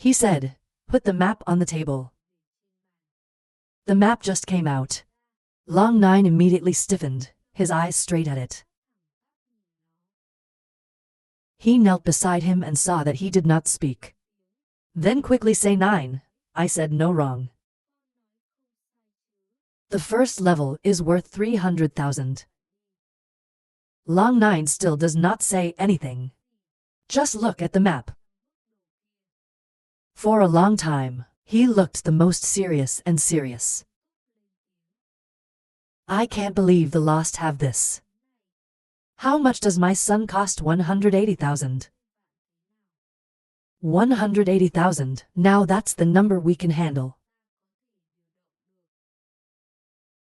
He said, "Put the map on the table." The map just came out. Long Nine immediately stiffened, his eyes straight at it. He knelt beside him and saw that he did not speak. Then quickly say, "9, I said no wrong. The first level is worth 300,000. Long Nine still does not say anything. Just look at the map. For a long time, he looked the most serious and serious. "I can't believe the Lost have this. How much does my son cost? 180,000. 180,000, now that's the number we can handle."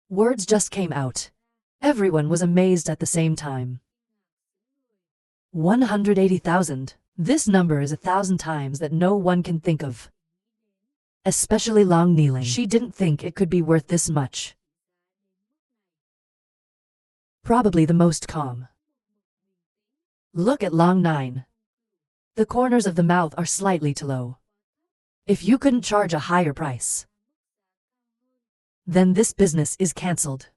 Words just came out. Everyone was amazed at the same time. 180,000, this number is 1,000 times that no one can think of. Especially Long Kneeling. She didn't think it could be worth this much. Probably the most calm. Look at Long Nine. The corners of the mouth are slightly too low. If you couldn't charge a higher price, then this business is cancelled.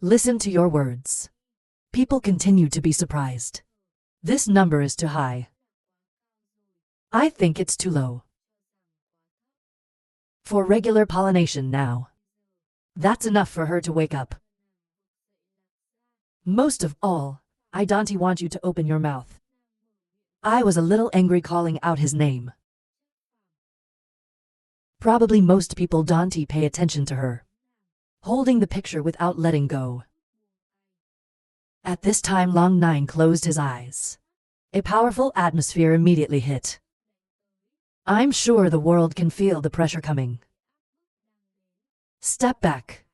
Listen to your words. People continue to be surprised. This number is too high. I think it's too low. For regular pollination now. That's enough for her to wake up. Most of all, I don't want you to open your mouth. I was a little angry calling out his name. Probably most people don't pay attention to her. Holding the picture without letting go. At this time Long Nine closed his eyes. A powerful atmosphere immediately hit. I'm sure the world can feel the pressure coming. Step back.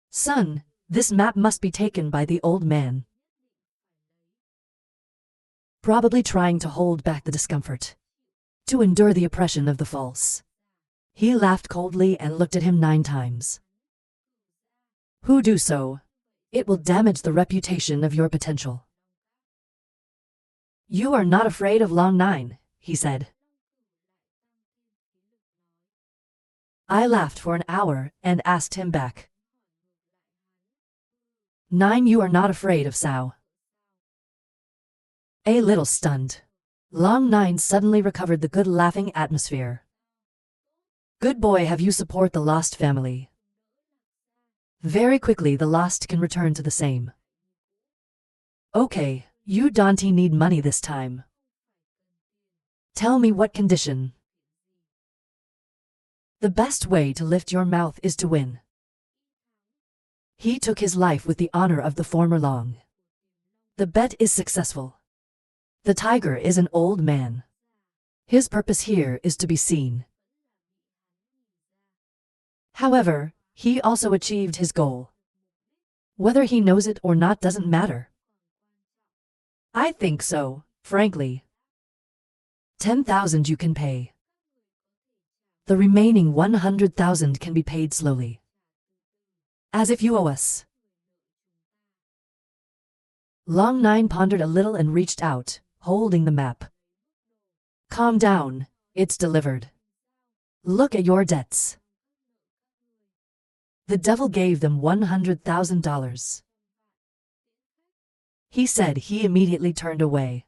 Son, this map must be taken by the old man. Probably trying to hold back the discomfort. To endure the oppression of the false. He laughed coldly and looked at him 9 times. Who do so? It will damage the reputation of your potential. You are not afraid of Long Nine, he said. I laughed for an hour and asked him back. 9, you are not afraid of Sao? A little stunned. Long Nine suddenly recovered the good laughing atmosphere. Good boy, have you support the Lost family. Very quickly the Lost can return to the same. Okay, you don't need money this time. Tell me what condition. The best way to lift your mouth is to win. He took his life with the honor of the former Long. The bet is successful. The tiger is an old man. His purpose here is to be seen. However, he also achieved his goal. Whether he knows it or not doesn't matter. I think so, frankly. 10,000 you can pay. The remaining 100,000 can be paid slowly. As if you owe us. Long Nine pondered a little and reached out, holding the map. Calm down, it's delivered. Look at your debts. The devil gave them $100,000. He said. He immediately turned away.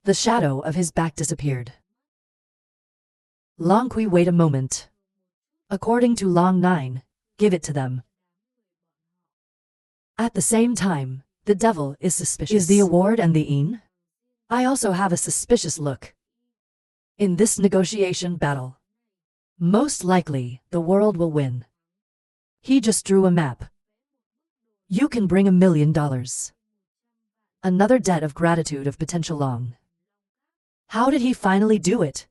The shadow of his back disappeared. Long Kui, wait a moment. According to Long Nine, give it to them. At the same time, the devil is suspicious. Is the award and the een? I also have a suspicious look. In this negotiation battle, most likely, the world will win. He just drew a map. You can bring $1 million. Another debt of gratitude of potential Long. How did he finally do it?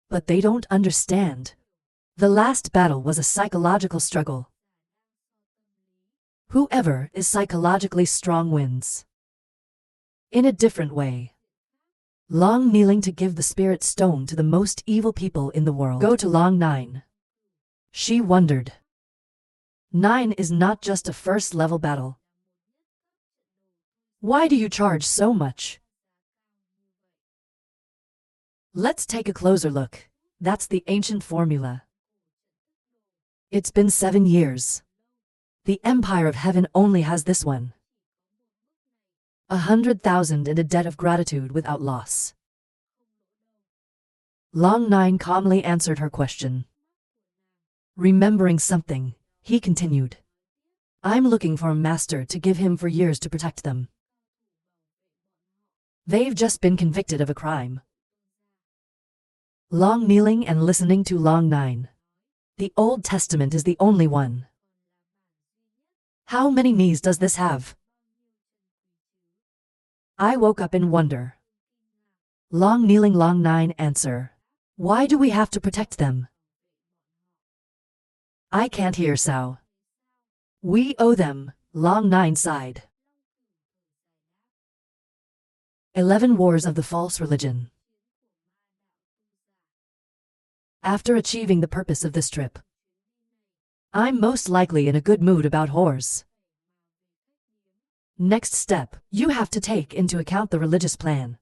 But they don't understand. The last battle was a psychological struggle. Whoever is psychologically strong wins. In a different way. Long kneeling to give the spirit stone to the most evil people in the world. Go to Long Nine. She wondered. 9 is not just a first-level battle. Why do you charge so much? Let's take a closer look. That's the ancient formula. It's been 7 years. The Empire of Heaven only has this one. 100,000 and a debt of gratitude without loss. Long Nine calmly answered her question. Remembering something, he continued. I'm looking for a master to give him for years to protect them. They've just been convicted of a crime. Long kneeling and listening to Long Nine. The Old Testament is the only one. How many knees does this have? I woke up in wonder. Long kneeling Long Nine answer. Why do we have to protect them? I can't hear Sao. We owe them, Long Nine sighed. 11 Wars of the False Religion. After achieving the purpose of this trip, I'm most likely in a good mood about whores. Next step, you have to take into account the religious plan.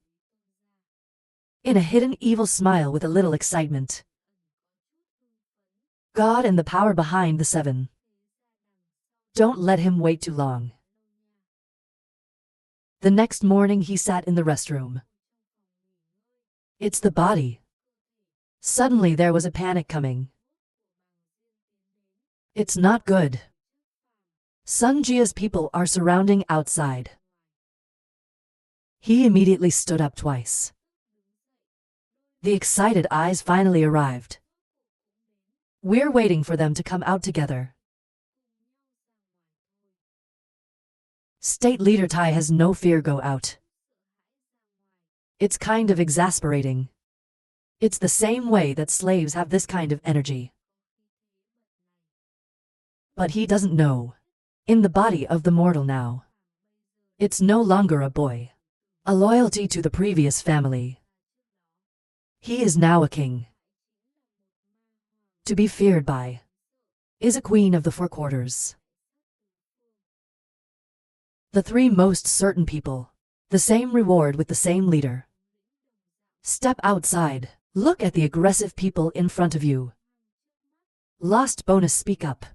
In a hidden evil smile with a little excitement. God and the power behind the 7. Don't let him wait too long. The next morning he sat in the restroom. It's the body. Suddenly there was a panic coming. It's not good. Sunjia's people are surrounding outside. He immediately stood up twice. The excited eyes finally arrived. We're waiting for them to come out together. State leader Tai has no fear go out. It's kind of exasperating. It's the same way that slaves have this kind of energy. But he doesn't know. In the body of the mortal now. It's no longer a boy. A loyalty to the previous family. He is now a king. To be feared by. Is a queen of the 4 quarters. The 3 most certain people. The same reward with the same leader. Step outside. Look at the aggressive people in front of you. Lost bonus, speak up.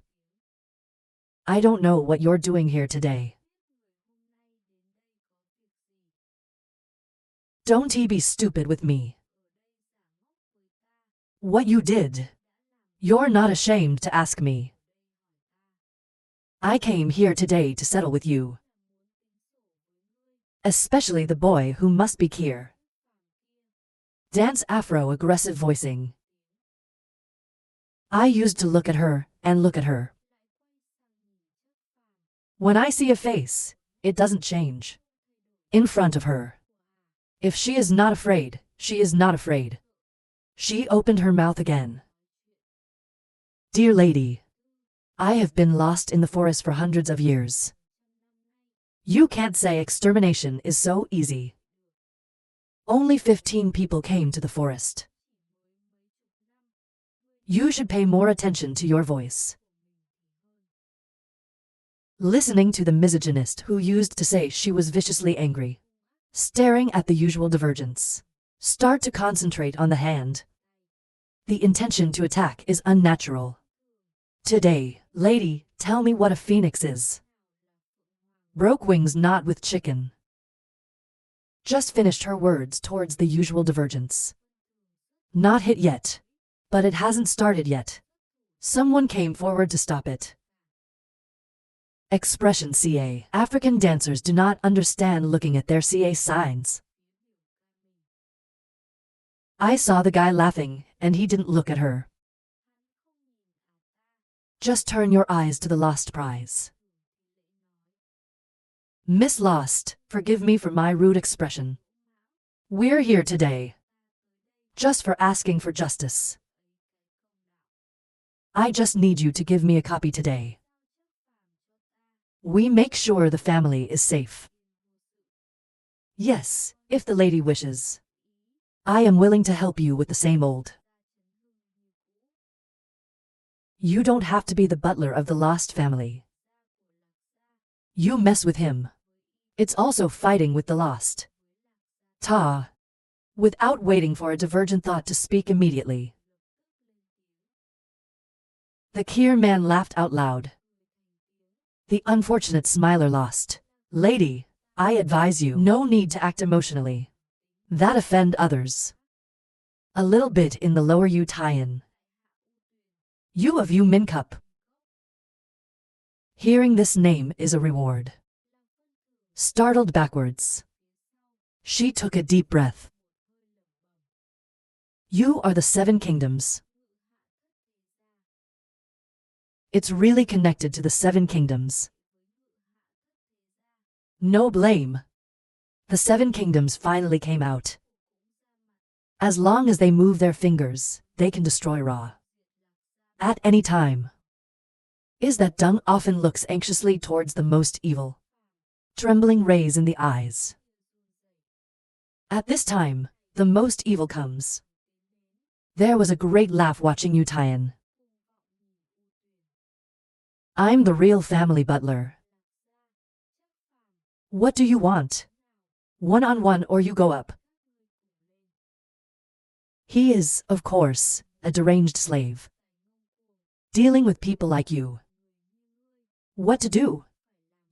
I don't know what you're doing here today. Don't be stupid with me. What you did. You're not ashamed to ask me. I came here today to settle with you. Especially the boy who must be here. Dance Afro aggressive voicing. I used to look at her and look at her. When I see a face, it doesn't change. In front of her. If she is not afraid, she is not afraid. She opened her mouth again. Dear lady, I have been lost in the forest for hundreds of years. You can't say extermination is so easy. Only 15 people came to the forest. You should pay more attention to your voice. Listening to the misogynist who used to say she was viciously angry. Staring at the usual divergence. Start to concentrate on the hand. The intention to attack is unnatural. Today, lady, tell me what a phoenix is. Broke wings not with chicken. Just finished her words towards the usual divergence. Not hit yet. But it hasn't started yet. Someone came forward to stop it. Expression CA. African dancers do not understand looking at their CA signs. I saw the guy laughing, and he didn't look at her. Just turn your eyes to the lost prize. Miss Lost, forgive me for my rude expression. We're here today. Just for asking for justice. I just need you to give me a copy today. We make sure the family is safe. Yes, if the lady wishes. I am willing to help you with the same old. You don't have to be the butler of the lost family. You mess with him. It's also fighting with the lost. Ta. without waiting for a divergent thought to speak immediately. The Kier man laughed out loud. The unfortunate smiler lost. Lady, I advise you, no need to act emotionally. That offend others. A little bit in the lower you tie-in. You of you Min Cup. Hearing this name is a reward. Startled backwards. She took a deep breath. You are the Seven Kingdoms. It's really connected to the Seven Kingdoms. No blame. The Seven Kingdoms finally came out. As long as they move their fingers, they can destroy Ra. At any time. Is that Dung often looks anxiously towards the most evil. Trembling rays in the eyes. At this time, the most evil comes. There was a great laugh watching Yu Tian. I'm the real family butler. What do you want? One-on-one or you go up? He is, of course, a deranged slave. Dealing with people like you. What to do?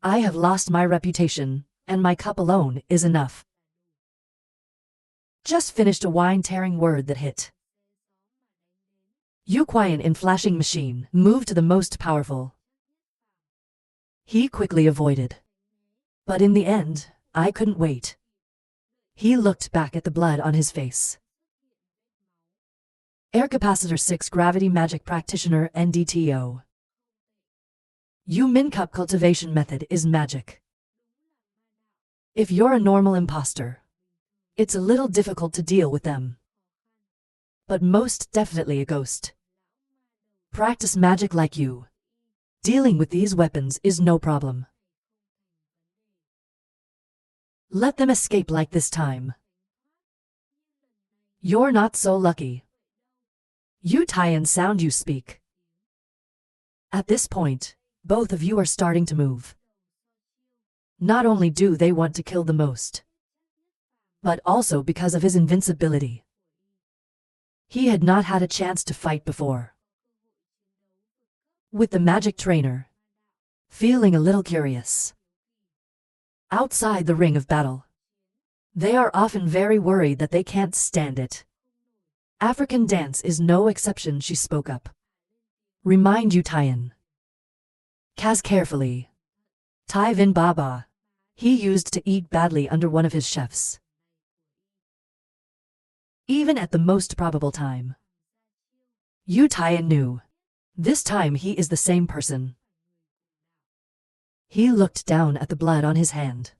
I have lost my reputation, and my cup alone is enough. Just finished a wine-tearing word that hit. Yu Qian in flashing machine moved to the most powerful. He quickly avoided. But in the end, I couldn't wait. He looked back at the blood on his face. Air Capacitor 6 Gravity Magic Practitioner NDTO. Yu Min Cup cultivation method is magic. If you're a normal imposter, it's a little difficult to deal with them. But most definitely a ghost. Practice magic like you. Dealing with these weapons is no problem. Let them escape like this time. You're not so lucky. You Tian sound you speak. At this point, both of you are starting to move. Not only do they want to kill the most, but also because of his invincibility. He had not had a chance to fight before. With the magic trainer, feeling a little curious. Outside the ring of battle, they are often very worried that they can't stand it. African dance is no exception, she spoke up. Remind you Tian. Kaz carefully. Tai Vin Baba. He used to eat badly under one of his chefs. Even at the most probable time. Yu Tian knew. This time he is the same person. He looked down at the blood on his hand.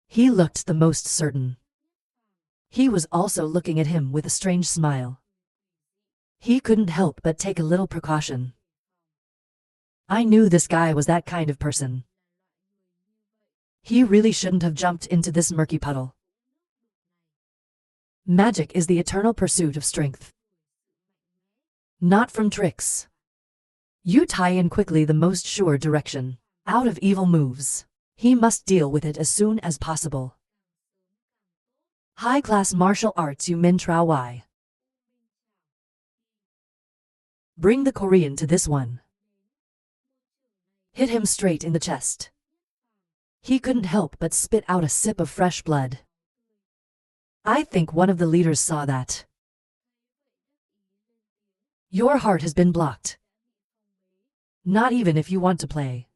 He looked the most certain. He was also looking at him with a strange smile. He couldn't help but take a little precaution. I knew this guy was that kind of person. He really shouldn't have jumped into this murky puddle. Magic is the eternal pursuit of strength. Not from tricks. You tie in quickly the most sure direction. Out of evil moves. He must deal with it as soon as possible. High-class martial arts Yu Min Trao Y. Bring the Korean to this one. Hit him straight in the chest. He couldn't help but spit out a sip of fresh blood. I think one of the leaders saw that. Your heart has been blocked. Not even if you want to play.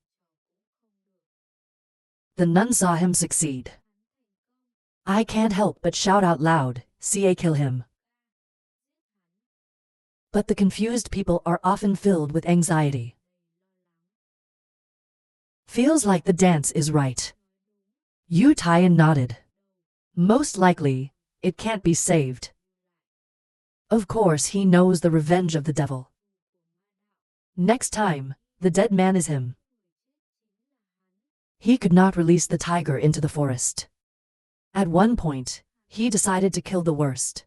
The nun saw him succeed. I can't help but shout out loud, "CA kill him." But the confused people are often filled with anxiety. Feels like the dance is right. Yu Tian nodded. Most likely, it can't be saved. Of course he knows the revenge of the devil. Next time, the dead man is him. He could not release the tiger into the forest. At one point, he decided to kill the worst.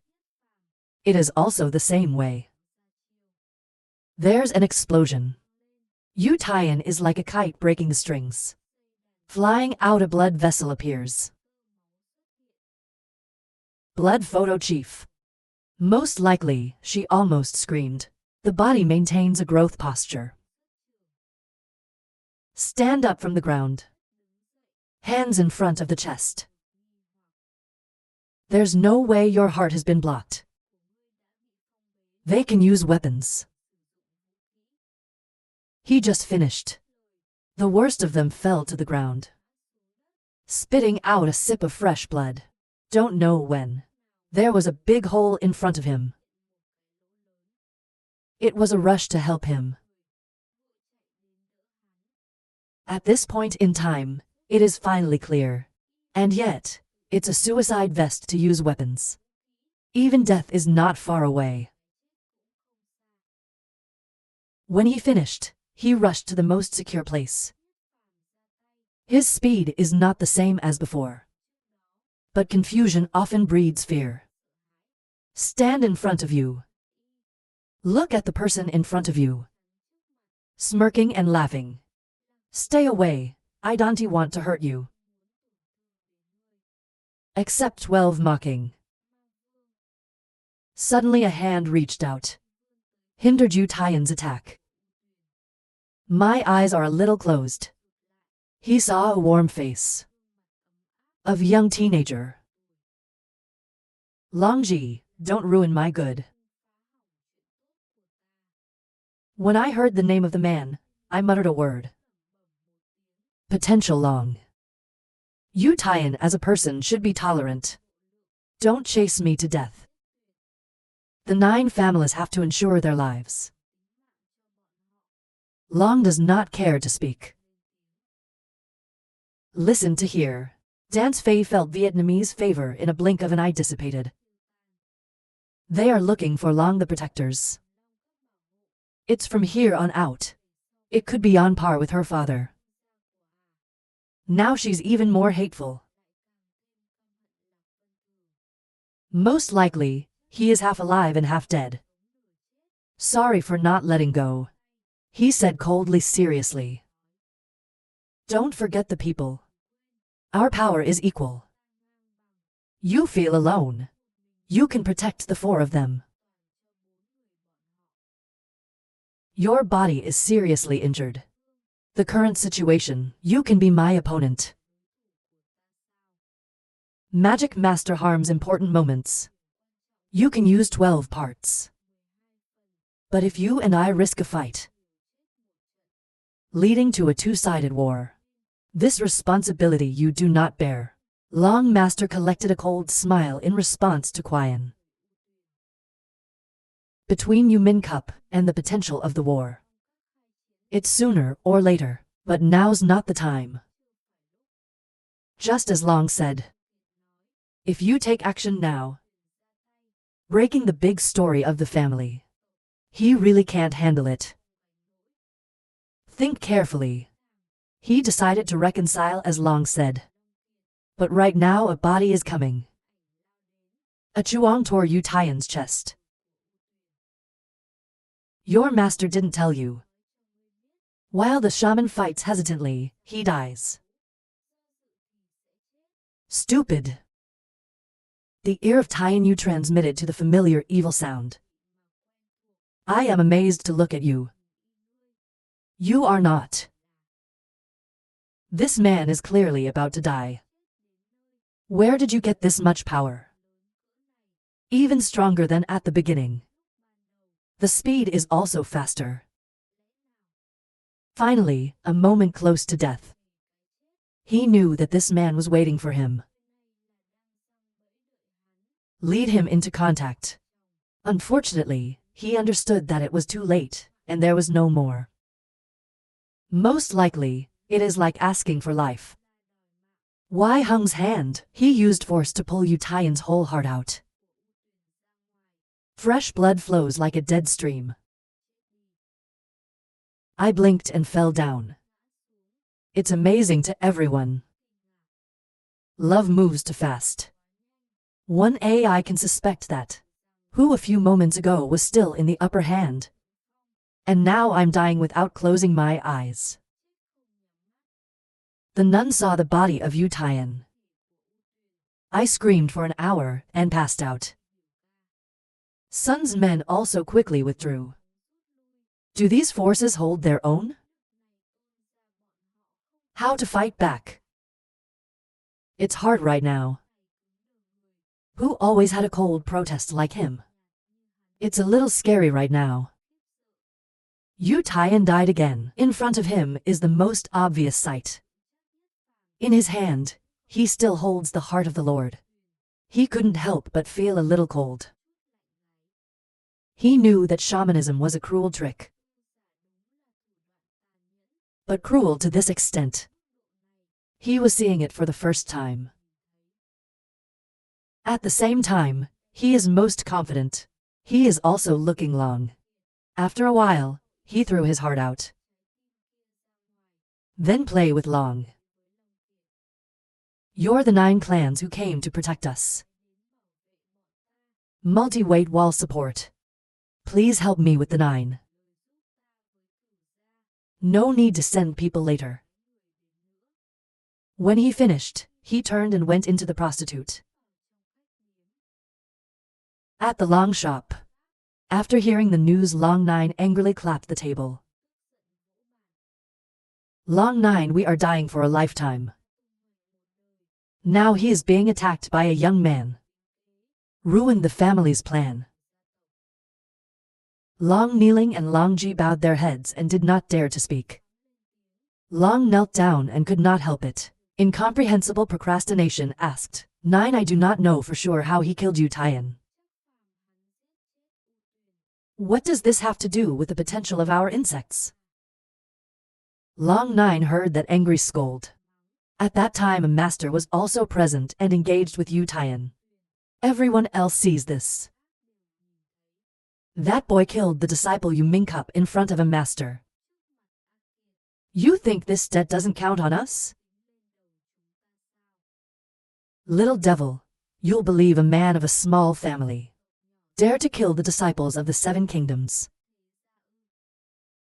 It is also the same way. There's an explosion. Yu Tian is like a kite breaking the strings. Flying out a blood vessel appears. Blood photo chief. Most likely, she almost screamed. The body maintains a growth posture. Stand up from the ground. Hands in front of the chest. There's no way your heart has been blocked. They can use weapons. He just finished. The worst of them fell to the ground, spitting out a sip of fresh blood. Don't know when. There was a big hole in front of him. It was a rush to help him. At this point in time, it is finally clear. And yet, it's a suicide vest to use weapons. Even death is not far away. When he finished, he rushed to the most secure place. His speed is not the same as before. But confusion often breeds fear. Stand in front of you. Look at the person in front of you, smirking and laughing. Stay away, I don't want to hurt you. Except 12 mocking. Suddenly a hand reached out, hindered Yu Tian's attack. My eyes are a little closed. He saw a warm face of young teenager. Longji, don't ruin my good. When I heard the name of the man, I muttered a word. Potential Long. Yu Tian as a person should be tolerant. Don't chase me to death. The 9 families have to ensure their lives. Long does not care to speak. Listen to hear. Dance Fei felt Vietnamese favor in a blink of an eye dissipated. They are looking for Long the Protectors. It's from here on out. It could be on par with her father. Now she's even more hateful. Most likely, he is half alive and half dead. Sorry for not letting go, he said coldly seriously. Don't forget the people. Our power is equal. You feel alone. You can protect the 4 of them. Your body is seriously injured. The current situation, you can be my opponent. Magic Master harms important moments. You can use 12 parts. But if you and I risk a fight, leading to a 2-sided war, this responsibility you do not bear. Long Master collected a cold smile in response to Qian. Between Yumin Cup and the potential of the war. It's sooner or later, but now's not the time. Just as Long said. If you take action now, breaking the big story of the family, he really can't handle it. Think carefully. He decided to reconcile as Long said. But right now a body is coming. A chuang tore Yu Tian's chest. Your master didn't tell you. While the shaman fights hesitantly, he dies. Stupid. The ear of Tian Yu transmitted to the familiar evil sound. I am amazed to look at you. You are not. This man is clearly about to die. Where did you get this much power? Even stronger than at the beginning. The speed is also faster. Finally, a moment close to death. He knew that this man was waiting for him. Lead him into contact. Unfortunately, he understood that it was too late, and there was no more. Most likely, it is like asking for life. Wei Hung's hand, he used force to pull Yu Tian's whole heart out. Fresh blood flows like a dead stream. I blinked and fell down. It's amazing to everyone. Love moves too fast. One AI can suspect that. Who a few moments ago was still in the upper hand. And now I'm dying without closing my eyes. The nun saw the body of Yu Tian. I screamed for an hour and passed out. Sun's men also quickly withdrew. Do these forces hold their own? How to fight back? It's hard right now. Who always had a cold protest like him? It's a little scary right now. Tyrant died again. In front of him is the most obvious sight. In his hand, he still holds the heart of the Lord. He couldn't help but feel a little cold. He knew that shamanism was a cruel trick. But cruel to this extent. He was seeing it for the first time. At the same time, he is most confident. He is also looking long. After a while, he threw his heart out. Then play with Long. You're the 9 clans who came to protect us. Multi-weight wall support. Please help me with the 9. No need to send people later. When he finished, he turned and went into the prostitute. At the Long shop. After hearing the news, Long 9 angrily clapped the table. Long 9, we are dying for a lifetime. Now he is being attacked by a young man. Ruined the family's plan. Long kneeling and Long Ji bowed their heads and did not dare to speak. Long knelt down and could not help it. Incomprehensible procrastination asked, 9, I do not know for sure how he killed Tyrant. What does this have to do with the potential of our insects? Long 9 heard that angry scold. At that time a master was also present and engaged with Tyrant. Everyone else sees this. That boy killed the disciple Cup in front of a master. You think this debt doesn't count on us? Little devil, you'll believe a man of a small family dare to kill the disciples of the 7 kingdoms.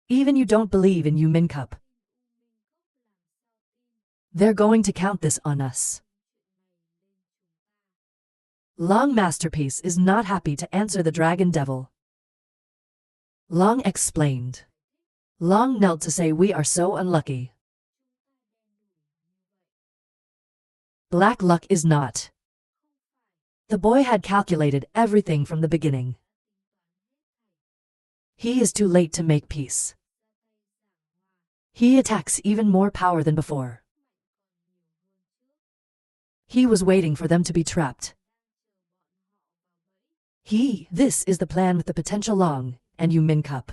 Even you don't believe in Cup. They're going to count this on us. Long Masterpiece is not happy to answer the dragon devil. Long explained. Long knelt to say, we are so unlucky. Black luck is not. The boy had calculated everything from the beginning. He is too late to make peace. He attacks even more power than before. He was waiting for them to be trapped. This is the plan with the potential Long and Cup.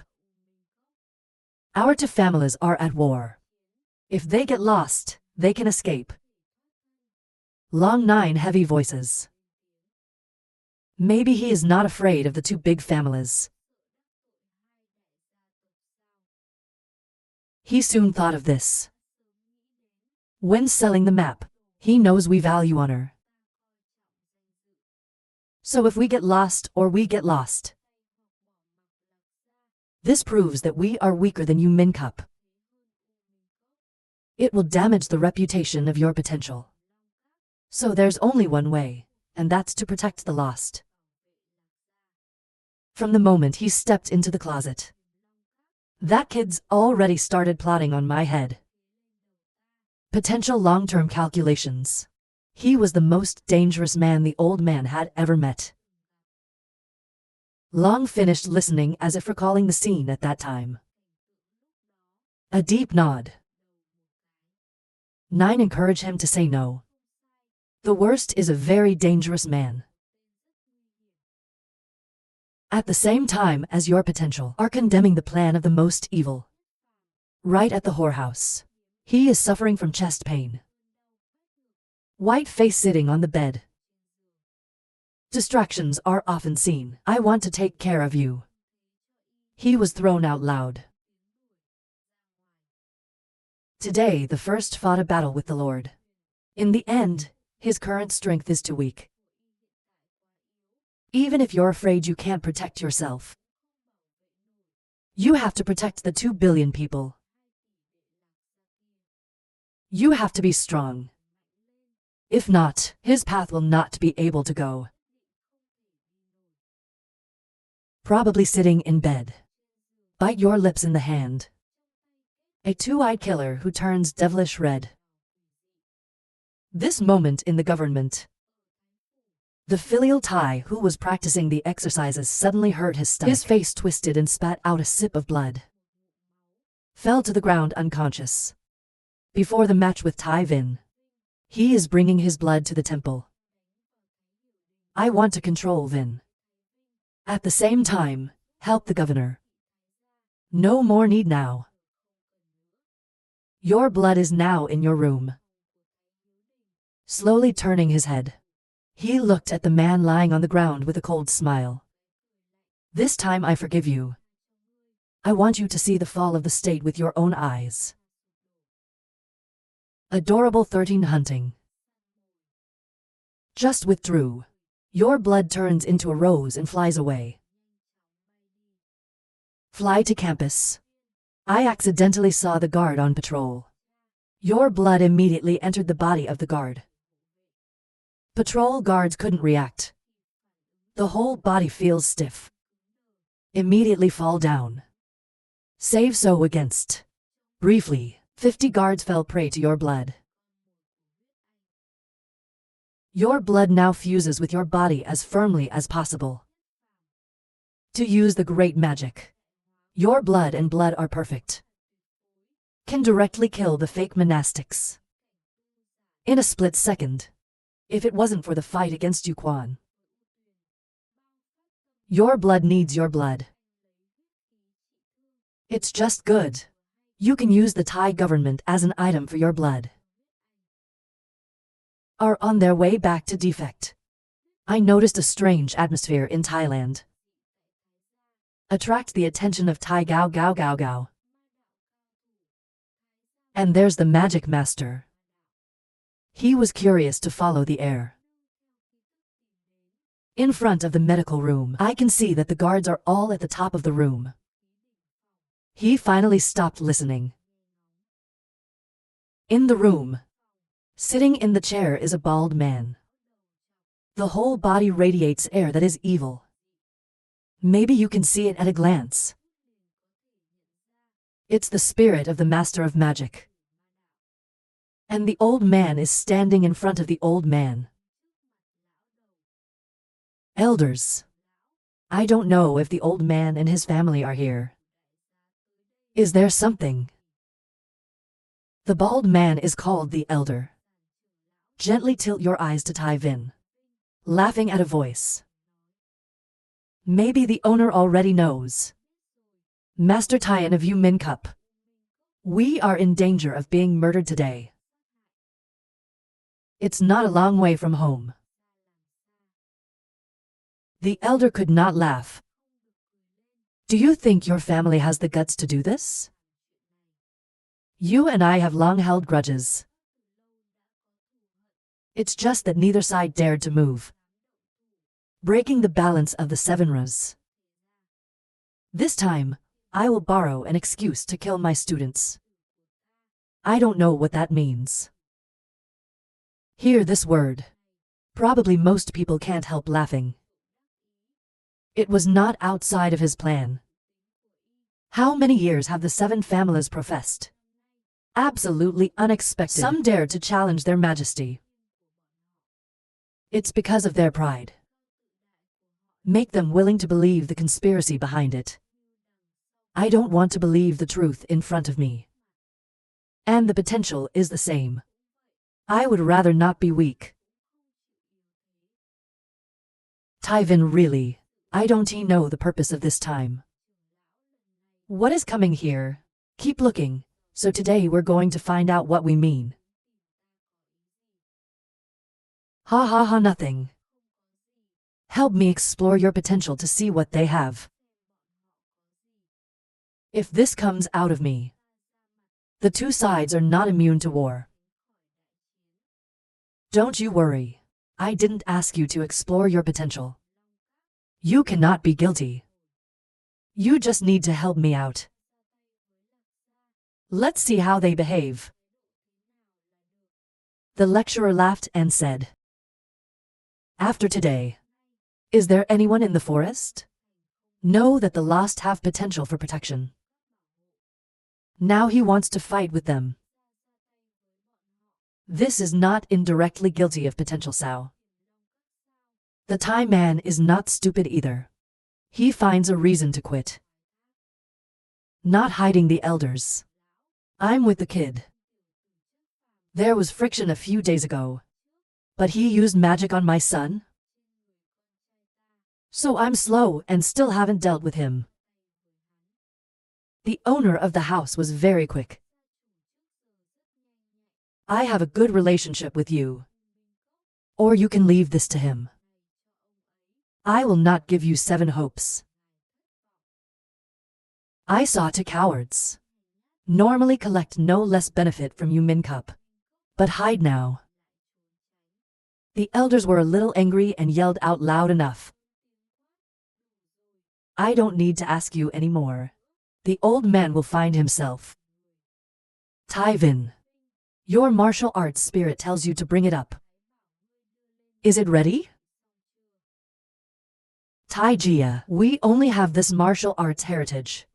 Our 2 families are at war. If they get lost, they can escape. Long 9 heavy voices. Maybe he is not afraid of the 2 big families. He soon thought of this. When selling the map, he knows we value honor. So if we get lost or we get lost, this proves that we are weaker than Cup. It will damage the reputation of your potential. So there's only one way, and that's to protect the lost. From the moment he stepped into the closet, that kid's already started plotting on my head. Potential long-term calculations. He was the most dangerous man the old man had ever met. Long finished listening as if recalling the scene at that time. A deep nod. 9 encouraged him to say no. The worst is a very dangerous man. At the same time as your potential are condemning the plan of the most evil. Right at the whorehouse. He is suffering from chest pain. White face sitting on the bed. Distractions are often seen. I want to take care of you. He was thrown out loud. Today the first fought a battle with the Lord. In the end, his current strength is too weak. Even if you're afraid you can't protect yourself, you have to protect the 2 billion people. You have to be strong. If not, his path will not be able to go. Probably sitting in bed. Bite your lips in the hand. A two-eyed killer who turns devilish red. This moment in the government. The filial Thai who was practicing the exercises suddenly hurt his stomach. His face twisted and spat out a sip of blood. Fell to the ground unconscious. Before the match with Tai Vin. He is bringing his blood to the temple. I want to control Vin. At the same time, help the governor. No more need now. Your blood is now in your room. Slowly turning his head. He looked at the man lying on the ground with a cold smile. This time I forgive you. I want you to see the fall of the state with your own eyes. Adorable 13 hunting. Just withdrew. Your blood turns into a rose and flies away. Fly to campus. I accidentally saw the guard on patrol. Your blood immediately entered the body of the guard. Patrol guards couldn't react. The whole body feels stiff. Immediately fall down. Save so against. Briefly, 50 guards fell prey to your blood. Your blood now fuses with your body as firmly as possible. To use the great magic. Your blood and blood are perfect. Can directly kill the fake monastics. In a split second. If it wasn't for the fight against Yuquan. Your blood needs your blood. It's just good. You can use the Thai government as an item for your blood. Are on their way back to defect. I noticed a strange atmosphere in Thailand. Attract the attention of Thai Gao Gao Gao Gao. And there's the magic master. He was curious to follow the air. In front of the medical room, I can see that the guards are all at the top of the room. He finally stopped listening. In the room, sitting in the chair is a bald man. The whole body radiates air that is evil. Maybe you can see it at a glance. It's the spirit of the master of magic. And the old man is standing in front of the old man. Elders. I don't know if the old man and his family are here. Is there something? The bald man is called the elder. Gently tilt your eyes to Tai Vin. Laughing at a voice. Maybe the owner already knows. Master Tyan of Yu Min Cup. We are in danger of being murdered today. It's not a long way from home. The elder could not laugh. Do you think your family has the guts to do this? You and I have long held grudges. It's just that neither side dared to move. Breaking the balance of the seven Ras. This time, I will borrow an excuse to kill my students. I don't know what that means. Hear this word. Probably most people can't help laughing. It was not outside of his plan. How many years have the seven families professed? Absolutely unexpected. Some dared to challenge their majesty. It's because of their pride. Make them willing to believe the conspiracy behind it. I don't want to believe the truth in front of me. And the potential is the same. I would rather not be weak. Tai Vin, really, I don't know the purpose of this time. What is coming here? Keep looking, so today we're going to find out what we mean. Ha ha ha, nothing. Help me explore your potential to see what they have. If this comes out of me, the two sides are not immune to war. Don't you worry. I didn't ask you to explore your potential. You cannot be guilty. You just need to help me out. Let's see how they behave. The lecturer laughed and said, "After today, is there anyone in the forest? Know that the lost have potential for protection. Now he wants to fight with them. This is not indirectly guilty of potential Sao. The Thai man is not stupid either. He finds a reason to quit. Not hiding the elders. I'm with the kid. There was friction a few days ago. But he used magic on my son? So I'm slow and still haven't dealt with him." The owner of the house was very quick. "I have a good relationship with you. Or you can leave this to him. I will not give you 7 hopes. I saw to cowards. Normally collect no less benefit from you min cup. But hide now." The elders were a little angry and yelled out loud enough. "I don't need to ask you anymore. The old man will find himself. Tai Vin, your martial arts spirit tells you to bring it up. Is it ready?" "Tai Jia, we only have this martial arts heritage."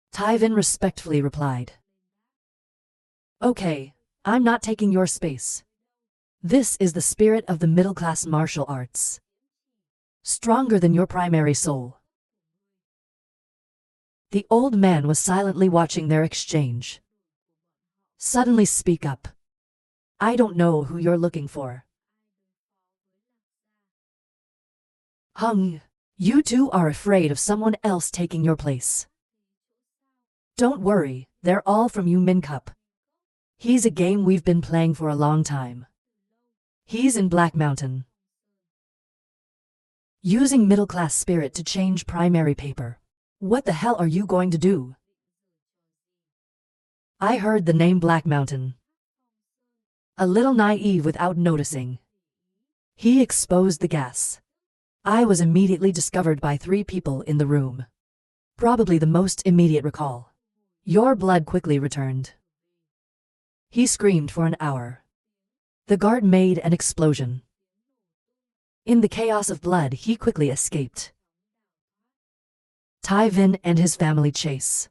Tai Vin respectfully replied. "Okay, I'm not taking your space. This is the spirit of the middle-class martial arts. Stronger than your primary soul." The old man was silently watching their exchange. Suddenly speak up. "I don't know who you're looking for." "Hung, you two are afraid of someone else taking your place. Don't worry, they're all from Yu Min Cup. He's a game we've been playing for a long time. He's in Black Mountain. Using middle-class spirit to change primary paper. What the hell are you going to do?" I heard the name Black Mountain. A little naive without noticing. He exposed the gas. I was immediately discovered by 3 people in the room. Probably the most immediate recall. Your blood quickly returned. He screamed for an hour. The guard made an explosion. In the chaos of blood, he quickly escaped. Tai Vin and his family chase.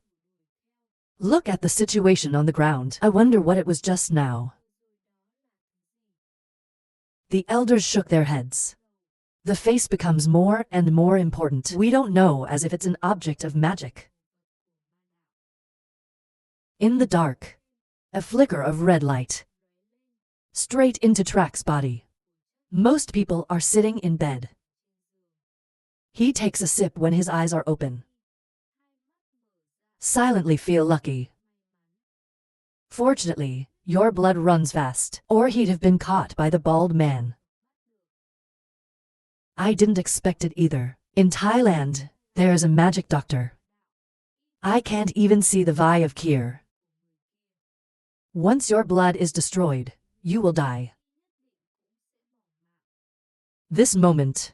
Look at the situation on the ground. I wonder what it was just now. The elders shook their heads. The face becomes more and more important. We don't know, as if it's an object of magic. In the dark, a flicker of red light. Straight into Track's body. Most people are sitting in bed. He takes a sip when his eyes are open. Silently feel lucky. Fortunately, your blood runs fast, or he'd have been caught by the bald man. I didn't expect it either. In Thailand, there's a magic doctor. I can't even see the Vi of Kier. Once your blood is destroyed, you will die. This moment,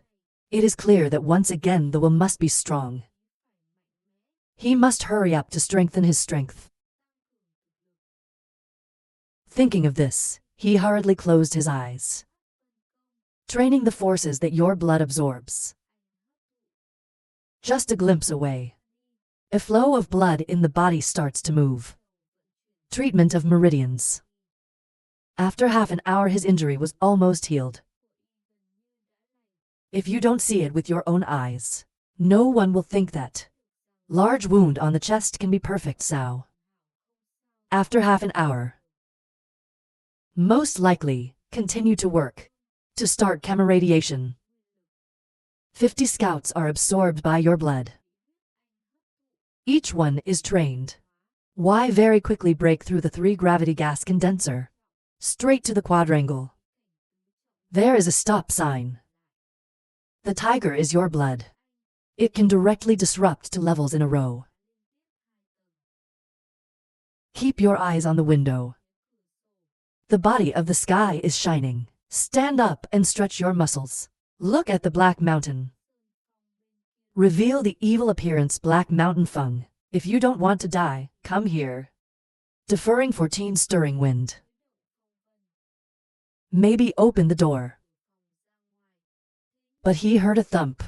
it is clear that once again the will must be strong. He must hurry up to strengthen his strength. Thinking of this, he hurriedly closed his eyes. Training the forces that your blood absorbs. Just a glimpse away. A flow of blood in the body starts to move. Treatment of meridians. After half an hour his injury was almost healed. If you don't see it with your own eyes, no one will think that. Large wound on the chest can be perfect Sao. After half an hour. Most likely, continue to work. To start chemiradiation. 50 scouts are absorbed by your blood. Each one is trained. Why very quickly break through the 3 gravity gas condenser. Straight to the quadrangle. There is a stop sign. The tiger is your blood. It can directly disrupt 2 levels in a row. Keep your eyes on the window. The body of the sky is shining. Stand up and stretch your muscles. Look at the Black Mountain. Reveal the evil appearance Black Mountain Feng. If you don't want to die, come here. Deferring 14 stirring wind. maybe open the door. But he heard a thump.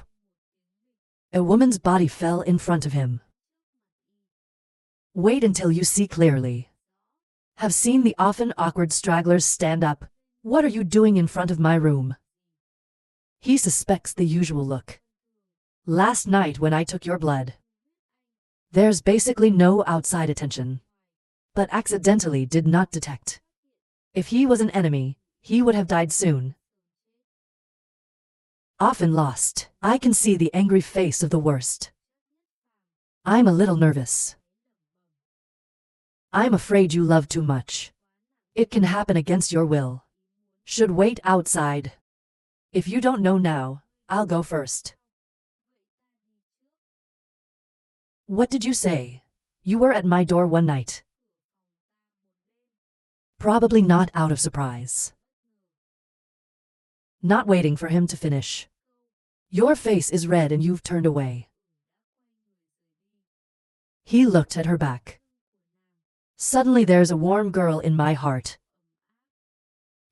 A woman's body fell in front of him. Wait until you see clearly. Have seen the often awkward stragglers stand up. What are you doing in front of my room? He suspects the usual look. Last night when I took your blood. There's basically no outside attention. But accidentally did not detect. If he was an enemy, he would have died soon. Often lost. I can see the angry face of the worst. I'm a little nervous. I'm afraid you love too much. It can happen against your will. Should wait outside. If you don't know now, I'll go first. What did you say? You were at my door one night. Probably not out of surprise. Not waiting for him to finish. Your face is red and you've turned away. He looked at her back. Suddenly there's a warm girl in my heart.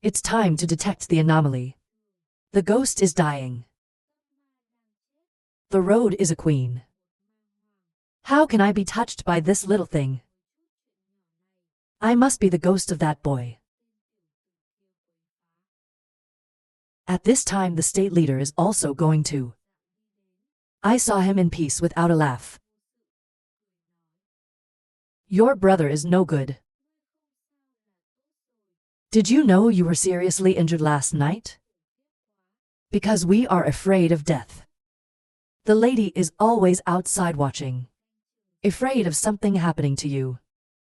It's time to detect the anomaly. The ghost is dying. The road is a queen. How can I be touched by this little thing? I must be the ghost of that boy. At this time the state leader is also going to. I saw him in peace without a laugh. Your brother is no good. Did you know you were seriously injured last night? Because we are afraid of death. The lady is always outside watching. Afraid of something happening to you.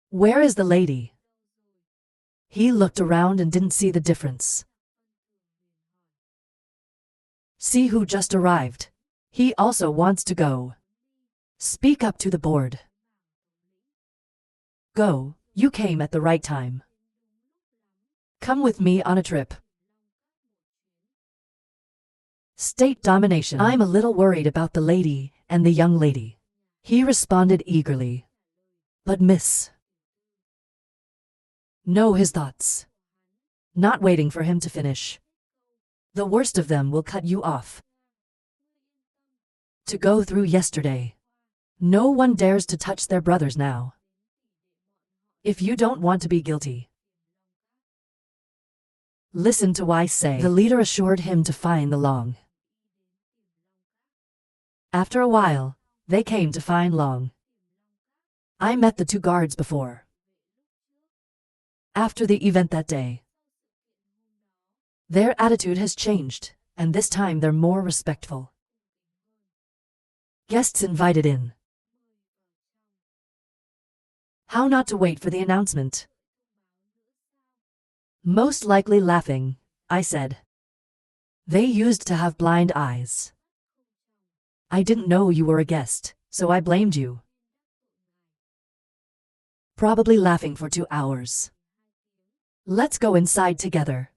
Where is the lady? He looked around and didn't see the difference. See who just arrived. He also wants to go. Speak up to the board. Go, you came at the right time. Come with me on a trip. State domination. I'm a little worried about the lady and the young lady. He responded eagerly. But miss. Know his thoughts. Not waiting for him to finish. The worst of them will cut you off. To go through yesterday. No one dares to touch their brothers now. If you don't want to be guilty. Listen to what I say. The leader assured him to find the Long. After a while, they came to find Long. I met the two guards before. After the event that day. Their attitude has changed, and this time they're more respectful. Guests invited in. How not to wait for the announcement? Most likely laughing, I said. They used to have blind eyes. I didn't know you were a guest, so I blamed you. Probably laughing for 2 hours. Let's go inside together.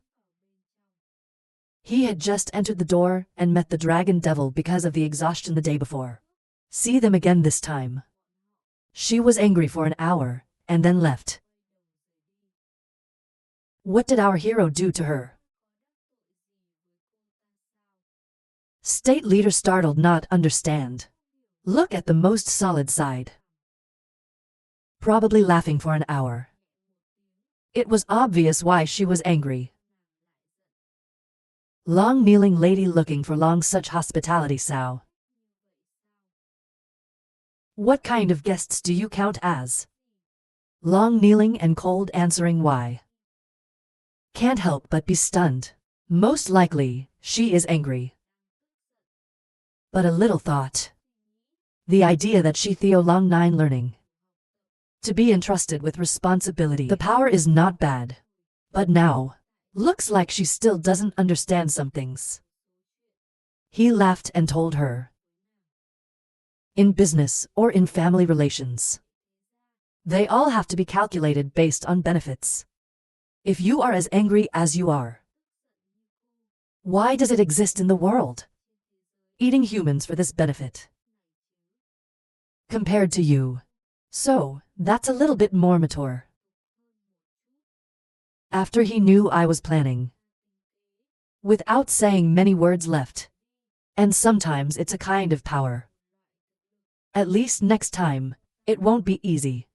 He had just entered the door and met the dragon devil because of the exhaustion the day before. See them again this time. She was angry for an hour, and then left. What did our hero do to her? State leader startled, not understand. Look at the most solid side. Probably laughing for an hour. It was obvious why she was angry. Long kneeling lady looking for Long, such hospitality sao. What kind of guests do you count as? Long kneeling and cold answering why. Can't help but be stunned. Most likely, she is angry. But a little thought. The idea that she Theo Long 9 learning. To be entrusted with responsibility. The power is not bad. But now, looks like she still doesn't understand some things. He laughed and told her. In business or in family relations, they all have to be calculated based on benefits. If you are as angry as you are, why does it exist in the world? Eating humans for this benefit. Compared to you. So, that's a little bit more mature. After he knew I was planning, without saying many words left. And sometimes it's a kind of power. At least next time, it won't be easy.